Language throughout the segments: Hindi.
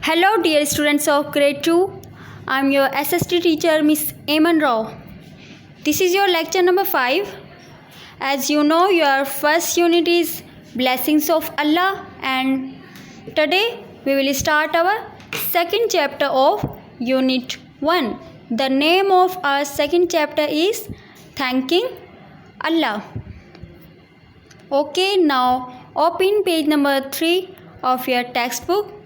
Hello dear students of grade 2. I am your SST teacher Miss Aman Rao. This is your lecture number 5. As you know, your first unit is Blessings of Allah, and today we will start our second chapter of unit 1. The name of our second chapter is Thanking Allah. Okay, now open page number 3 of your textbook.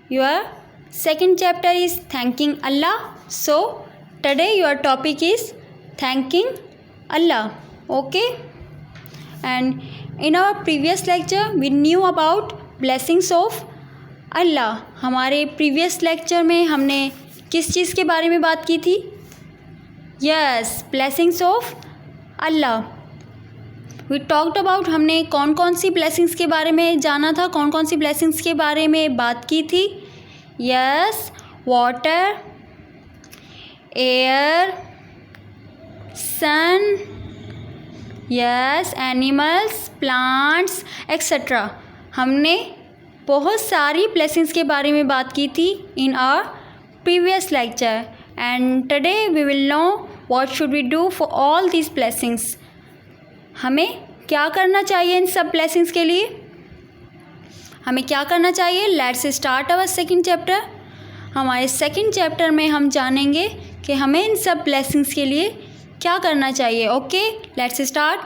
Your second chapter is Thanking Allah. So today your topic is Thanking Allah. Okay, and in our previous lecture we knew about blessings of Allah. हमारे previous lecture में हमने किस चीज़ के बारे में बात की थी? Yes, blessings of Allah. We talked about हमने कौन कौन सी blessings के बारे में जाना था, कौन कौन सी blessings के बारे में बात की थी. Yes, water, air, sun, yes, animals, plants, etc. हमने बहुत सारी blessings के बारे में बात की थी in our previous lecture, and today we will know what should we do for all these blessings. हमें क्या करना चाहिए इन सब ब्लेसिंग्स के लिए? हमें क्या करना चाहिए? Let's start our second chapter. हमारे सेकंड चैप्टर में हम जानेंगे कि हमें इन सब ब्लेसिंग्स के लिए क्या करना चाहिए. Okay, let's start.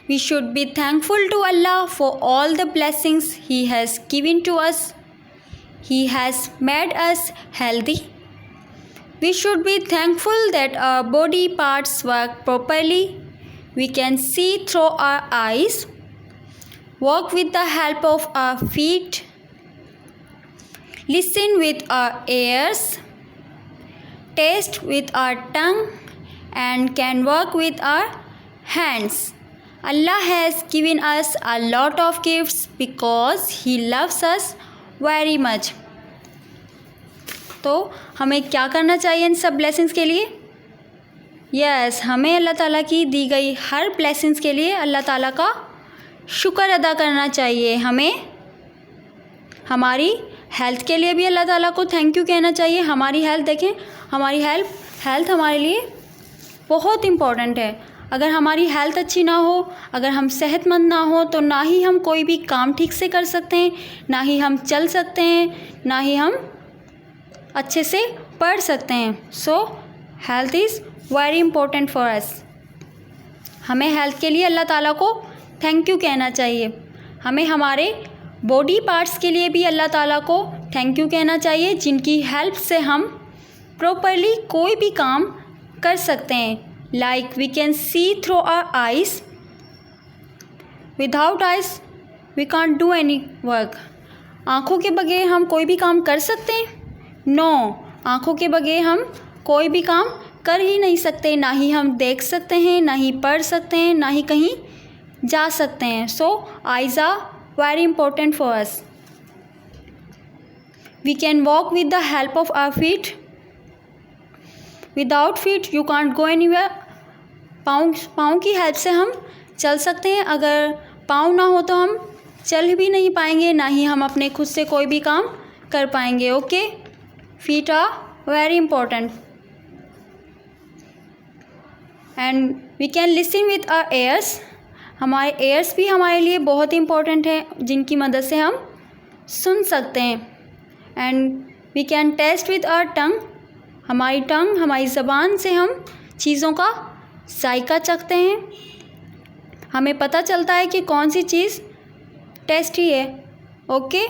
We should be thankful to Allah for all the blessings he has given to us. He has made us healthy. We should be thankful that our body parts work properly. We can see through our eyes, walk with the help of our feet, listen with our ears, taste with our tongue, and can work with our hands. Allah has given us a lot of gifts because He loves us very much. तो हमें क्या करना चाहिए इन सब ब्लेसिंग्स के लिए? यस, हमें अल्लाह ताला की दी गई हर ब्लेसिंग्स के लिए अल्लाह ताला का शुक्र अदा करना चाहिए. हमें हमारी हेल्थ के लिए भी अल्लाह ताला को थैंक यू कहना चाहिए. हमारी हेल्थ देखें, हमारी हेल्थ हमारे लिए बहुत इम्पॉर्टेंट है. अगर हमारी हेल्थ अच्छी ना हो, अगर हम सेहतमंद ना हो, तो ना ही हम कोई भी काम ठीक से कर सकते हैं, ना ही हम चल सकते हैं, ना ही हम अच्छे से पढ़ सकते हैं. सो health is very important for अस. हमें हेल्थ के लिए अल्लाह ताला को थैंक यू कहना चाहिए. हमें हमारे बॉडी पार्ट्स के लिए भी अल्लाह ताला को थैंक यू कहना चाहिए, जिनकी हेल्प से हम प्रॉपरली कोई भी काम कर सकते हैं. Like we can see through our eyes. Without eyes we can't do any work. आँखों के बगैर हम कोई भी काम कर सकते हैं? नो, आँखों के बगैर हम कोई भी काम कर ही नहीं सकते. ना ही हम देख सकते हैं, ना ही पढ़ सकते हैं, ना ही कहीं जा सकते हैं. So eyes are very important for us. We can walk with the help of our feet. Without feet you can't go anywhere. पाँव की हेल्प से हम चल सकते हैं. अगर पाँव ना हो तो हम चल भी नहीं पाएंगे, ना ही हम अपने खुद से कोई भी काम कर पाएंगे. Okay, feet are very important. And we can listen with our ears. हमारे एयर्स भी हमारे लिए बहुत इंपॉर्टेंट है, जिनकी मदद से हम सुन सकते हैं. And we can taste with our tongue. हमारी टंग, हमारी ज़बान से हम चीज़ों का जायका चखते हैं. हमें पता चलता है कि कौन सी चीज़ टेस्टी है. Okay,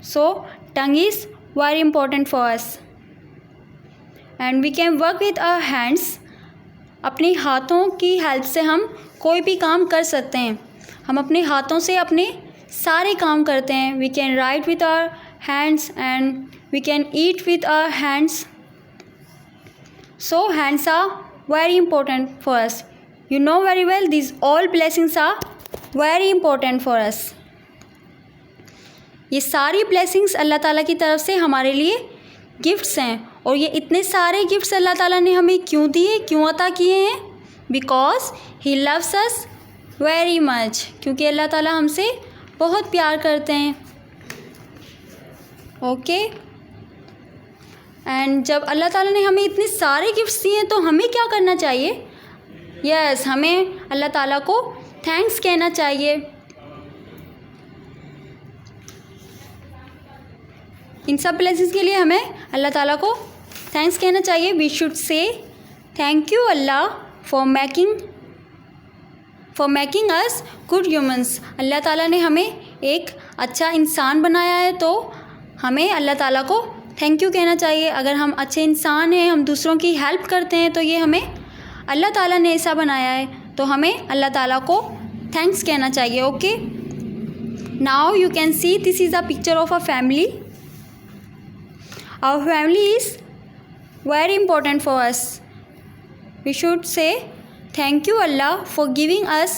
so tongue is very important for us. And we can work with our hands. अपने हाथों की हेल्प से हम कोई भी काम कर सकते हैं. हम अपने हाथों से अपने सारे काम करते हैं. We can write with our hands and we can eat with our hands. So hands are very important for us. You know very well this all blessings are very important for us. ये सारी ब्लेसिंग्स अल्लाह ताला की तरफ से हमारे लिए गिफ्ट्स हैं. और ये इतने सारे गिफ्ट्स अल्लाह ताला ने हमें क्यों दिए, क्यों अता किए हैं? Because he loves us very much. क्योंकि अल्लाह ताला हमसे बहुत प्यार करते हैं. ओके, एंड जब अल्लाह ताला ने हमें इतने सारे गिफ्ट्स दिए हैं तो हमें क्या करना चाहिए? यस, हमें अल्लाह ताला को थैंक्स कहना चाहिए। इन सब ब्लेसिंग्स के लिए हमें अल्लाह ताला को थैंक्स कहना चाहिए। We should say thank you Allah for making us good humans. Allah ताला ने हमें एक अच्छा इंसान बनाया है तो हमें अल्लाह ताला को थैंक यू कहना चाहिए। अगर हम अच्छे इंसान हैं, हम दूसरों की हेल्प करते हैं तो ये हमें अल्लाह ताला ने ऐसा बनाया है, तो हमें अल्लाह ताला को थैंक्स कहना चाहिए। Okay, now you can see this is a picture of a family. Our family is very important for us. We should say thank you Allah for giving us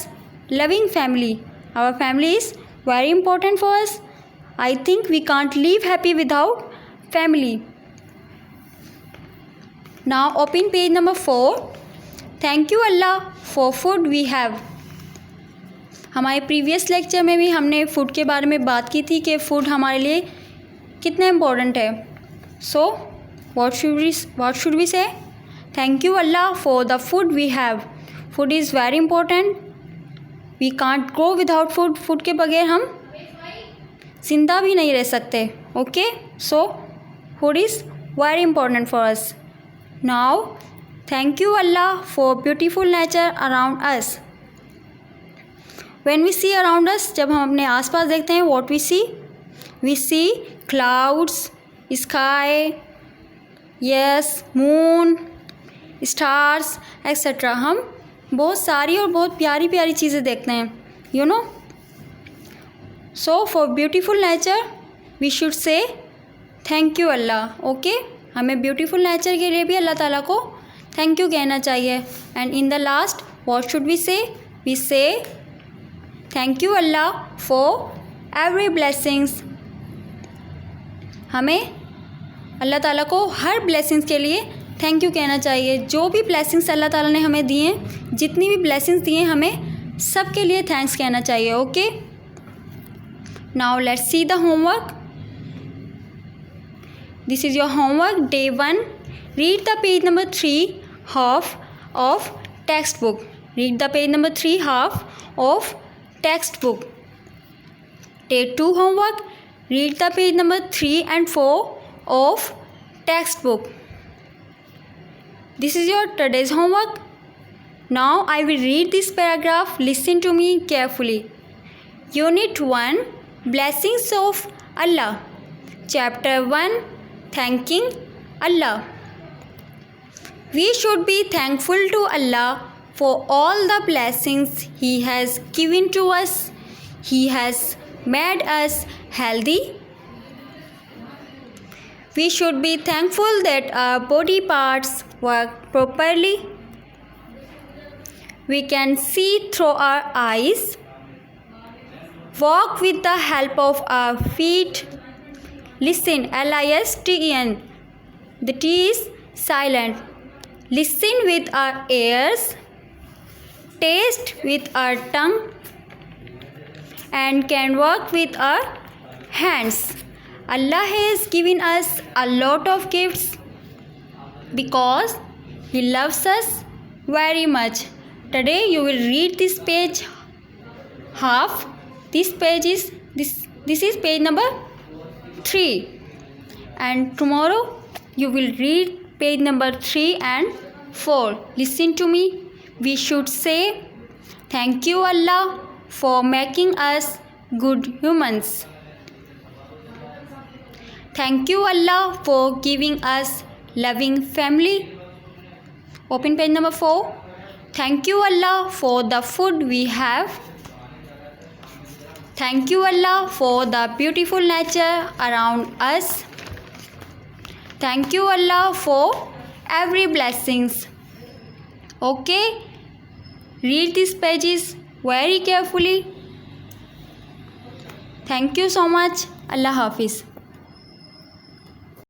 loving family. Our family is very important for us. I think we can't live happy without family. Now open page number 4. Thank you Allah for food we have. हमारे प्रीवियस लेक्चर में भी हमने फूड के बारे में बात की थी कि फूड हमारे लिए कितना इम्पोर्टेंट है। So, what should we say? Thank you Allah for the food we have. Food is very important. We can't go without food. Food के बगैर हम जिंदा भी नहीं रह सकते। Okay? So, food is very important for us. Now, thank you Allah for beautiful nature around us. When we see around us, जब हम अपने आसपास देखते हैं, what we see? We see clouds, sky, yes, moon, stars etcetera. हम बहुत सारी और बहुत प्यारी प्यारी चीज़ें देखते हैं, you know. So for beautiful nature we should say thank you Allah. Okay, हमें ब्यूटीफुल नेचर के लिए भी अल्लाह ताला को थैंक यू कहना चाहिए। And in the last what should we say? We say thank you Allah for every blessings. हमें अल्लाह ताला को हर ब्लेसिंग्स के लिए थैंक यू कहना चाहिए। जो भी ब्लेसिंग्स अल्लाह ताला ने हमें दिए हैं, जितनी भी ब्लेसिंग्स दिए हैं, हमें सब के लिए थैंक्स कहना चाहिए। Okay, now let's see the homework. This is your homework day 1। Read the page number 3 half of text book. Read the page number 3 half of text book. Day 2 homework. Read the page number 3 and 4 of textbook. This is your today's homework. Now I will read this paragraph. Listen to me carefully. Unit 1, Blessings of Allah. Chapter 1, Thanking Allah. We should be thankful to Allah for all the blessings He has given to us. He has made us healthy. We should be thankful that our body parts work properly. We can see through our eyes, walk with the help of our feet, listen, listen, the T is silent, listen with our ears, taste with our tongue, and can work with our hands. Allah has given us a lot of gifts because He loves us very much. Today you will read this page half. This page is this is page number 3, and tomorrow you will read page number 3 and 4. Listen to me. We should say thank you Allah for making us good humans. Thank you Allah for giving us loving family. Open page number 4. Thank you Allah for the food we have. Thank you Allah for the beautiful nature around us. Thank you Allah for every blessings. Okay, read these pages very carefully. Thank you so much. Allah Hafiz.